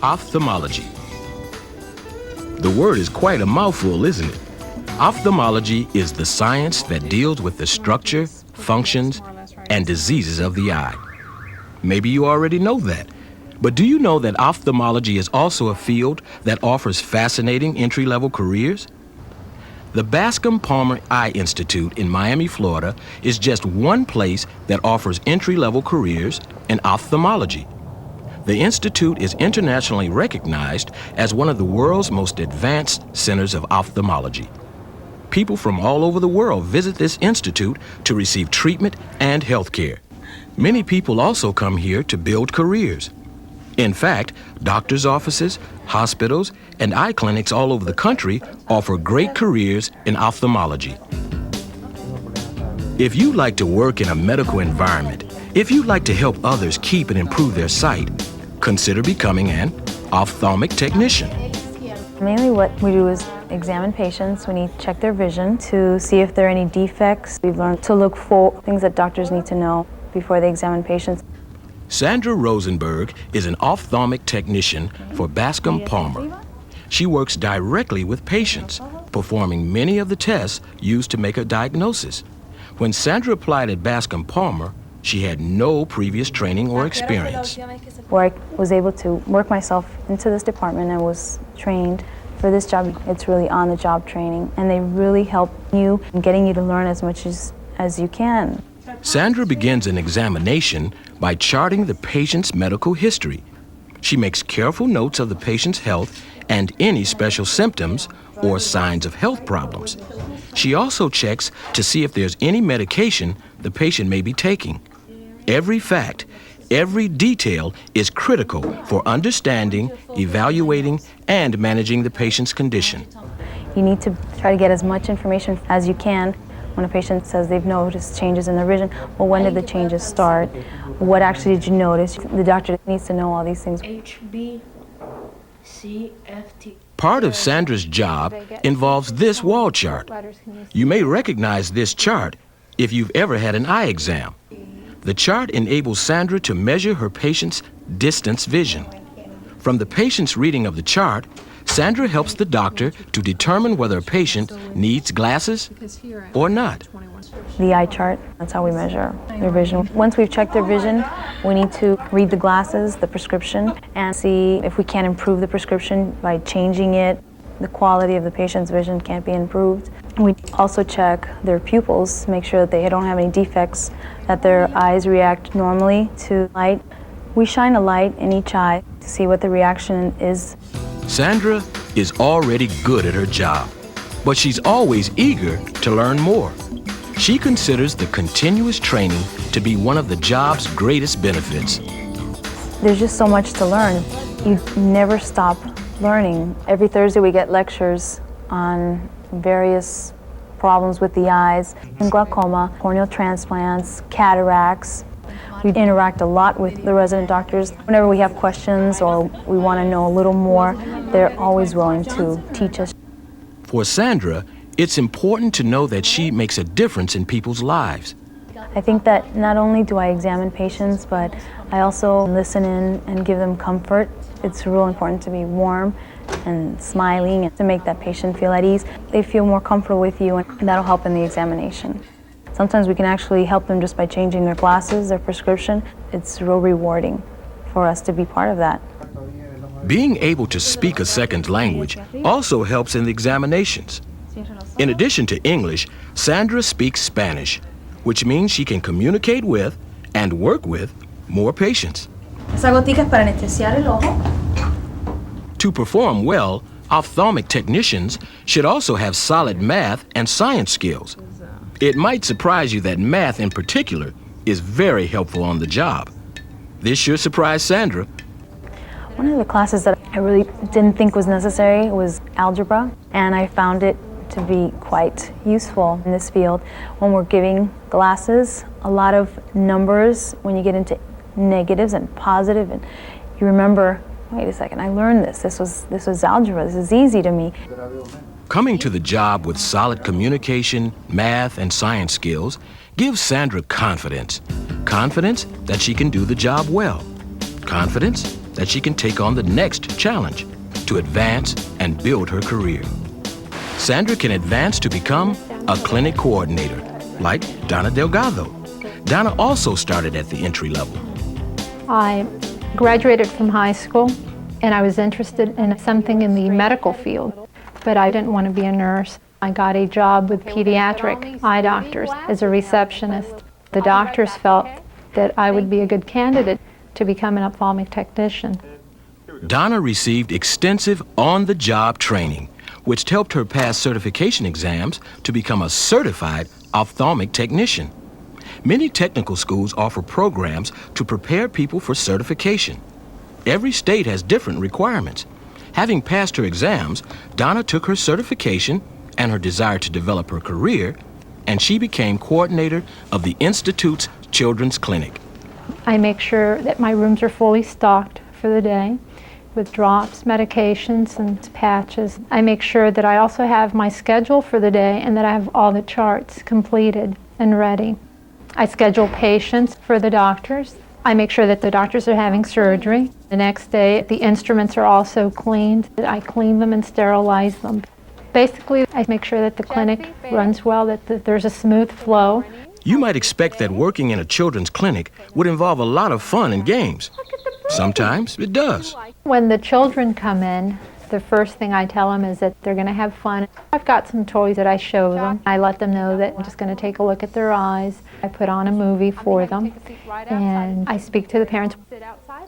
Ophthalmology. The word is quite a mouthful, isn't it? Ophthalmology is the science that deals with the structure, functions, and diseases of the eye. Maybe you already know that, but do you know that ophthalmology is also a field that offers fascinating entry-level careers? The Bascom Palmer Eye Institute in Miami, Florida is just one place that offers entry-level careers in ophthalmology. The Institute is internationally recognized as one of the world's most advanced centers of ophthalmology. People from all over the world visit this institute to receive treatment and health care. Many people also come here to build careers. In fact, doctors' offices, hospitals, and eye clinics all over the country offer great careers in ophthalmology. If you like to work in a medical environment, if you'd like to help others keep and improve their sight, consider becoming an ophthalmic technician. Mainly what we do is examine patients. We need to check their vision to see if there are any defects. We've learned to look for things that doctors need to know before they examine patients. Sandra Rosenberg is an ophthalmic technician for Bascom Palmer. She works directly with patients, performing many of the tests used to make a diagnosis. When Sandra applied at Bascom Palmer, she had no previous training or experience. Where I was able to work myself into this department and was trained for this job, it's really on-the-job training, and they really help you in getting you to learn as much as you can. Sandra begins an examination by charting the patient's medical history. She makes careful notes of the patient's health and any special symptoms or signs of health problems. She also checks to see if there's any medication the patient may be taking. Every fact, every detail is critical for understanding, evaluating, and managing the patient's condition. You need to try to get as much information as you can. When a patient says they've noticed changes in their vision, well, when did the changes start? What actually did you notice? The doctor needs to know all these things. Part of Sandra's job involves this wall chart. You may recognize this chart if you've ever had an eye exam. The chart enables Sandra to measure her patient's distance vision. From the patient's reading of the chart, Sandra helps the doctor to determine whether a patient needs glasses or not. The eye chart, that's how we measure their vision. Once we've checked their vision, we need to read the glasses, the prescription, and see if we can improve the prescription by changing it. The quality of the patient's vision can't be improved. We also check their pupils, make sure that they don't have any defects, that their eyes react normally to light. We shine a light in each eye to see what the reaction is. Sandra is already good at her job, but she's always eager to learn more. She considers the continuous training to be one of the job's greatest benefits. There's just so much to learn. You never stop learning. Every Thursday we get lectures on various problems with the eyes, glaucoma, corneal transplants, cataracts. We interact a lot with the resident doctors. Whenever we have questions or we want to know a little more, they're always willing to teach us. For Sandra, it's important to know that she makes a difference in people's lives. I think that not only do I examine patients, but I also listen in and give them comfort. It's real important to be warm and smiling and to make that patient feel at ease. They feel more comfortable with you, and that'll help in the examination. Sometimes we can actually help them just by changing their glasses, their prescription. It's real rewarding for us to be part of that. Being able to speak a second language also helps in the examinations. In addition to English, Sandra speaks Spanish, which means she can communicate with and work with more patients. To perform well, ophthalmic technicians should also have solid math and science skills. It might surprise you that math in particular is very helpful on the job. This sure surprised Sandra. One of the classes that I really didn't think was necessary was algebra, and I found it to be quite useful in this field. When we're giving glasses, a lot of numbers, when you get into negatives and positive, and you remember, wait a second, I learned this. This was algebra. This is easy to me. Coming to the job with solid communication, math, and science skills gives Sandra confidence. Confidence that she can do the job well. Confidence that she can take on the next challenge to advance and build her career. Sandra can advance to become a clinic coordinator, like Donna Delgado. Donna also started at the entry level. I graduated from high school, and I was interested in something in the medical field, but I didn't want to be a nurse. I got a job with pediatric eye doctors as a receptionist. The doctors felt that I would be a good candidate to become an ophthalmic technician. Donna received extensive on-the-job training, which helped her pass certification exams to become a certified ophthalmic technician. Many technical schools offer programs to prepare people for certification. Every state has different requirements. Having passed her exams, Donna took her certification and her desire to develop her career, and she became coordinator of the Institute's Children's Clinic. I make sure that my rooms are fully stocked for the day with drops, medications, and patches. I make sure that I also have my schedule for the day and that I have all the charts completed and ready. I schedule patients for the doctors. I make sure that the doctors are having surgery. The next day, the instruments are also cleaned. I clean them and sterilize them. Basically, I make sure that the clinic runs well, that there's a smooth flow. You might expect that working in a children's clinic would involve a lot of fun and games. Sometimes it does. When the children come in, the first thing I tell them is that they're going to have fun. I've got some toys that I show them. I let them know that I'm just going to take a look at their eyes. I put on a movie for them, and I speak to the parents.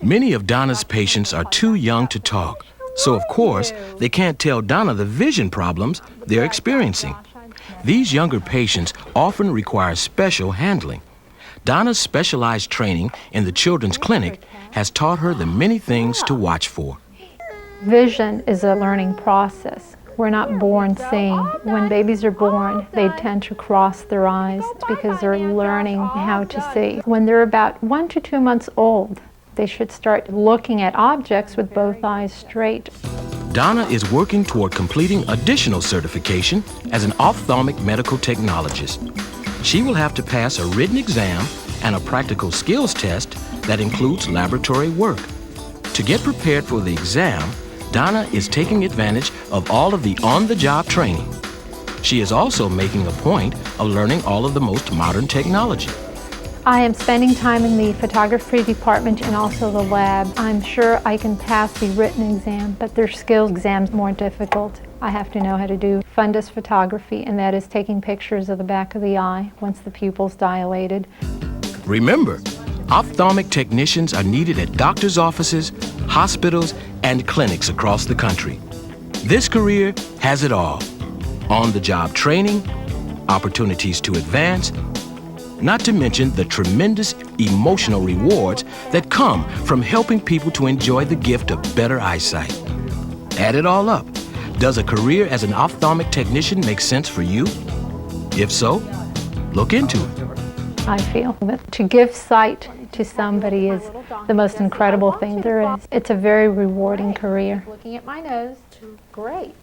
Many of Donna's patients are too young to talk, so of course they can't tell Donna the vision problems they're experiencing. These younger patients often require special handling. Donna's specialized training in the children's clinic has taught her the many things to watch for. Vision is a learning process. We're not born seeing. When babies are born, they tend to cross their eyes because they're learning how to see. When they're about 1 to 2 months old, they should start looking at objects with both eyes straight. Donna is working toward completing additional certification as an ophthalmic medical technologist. She will have to pass a written exam and a practical skills test that includes laboratory work. To get prepared for the exam, Donna is taking advantage of all of the on-the-job training. She is also making a point of learning all of the most modern technology. I am spending time in the photography department and also the lab. I'm sure I can pass the written exam, but their skills exam's more difficult. I have to know how to do fundus photography, and that is taking pictures of the back of the eye once the pupil's dilated. Remember, ophthalmic technicians are needed at doctors' offices, hospitals, and clinics across the country. This career has it all: on-the-job training, opportunities to advance, not to mention the tremendous emotional rewards that come from helping people to enjoy the gift of better eyesight. Add it all up. Does a career as an ophthalmic technician make sense for you? If so, look into it. I feel that to give sight to somebody is the most incredible thing there is. It's a very rewarding career. Looking at my nose, great.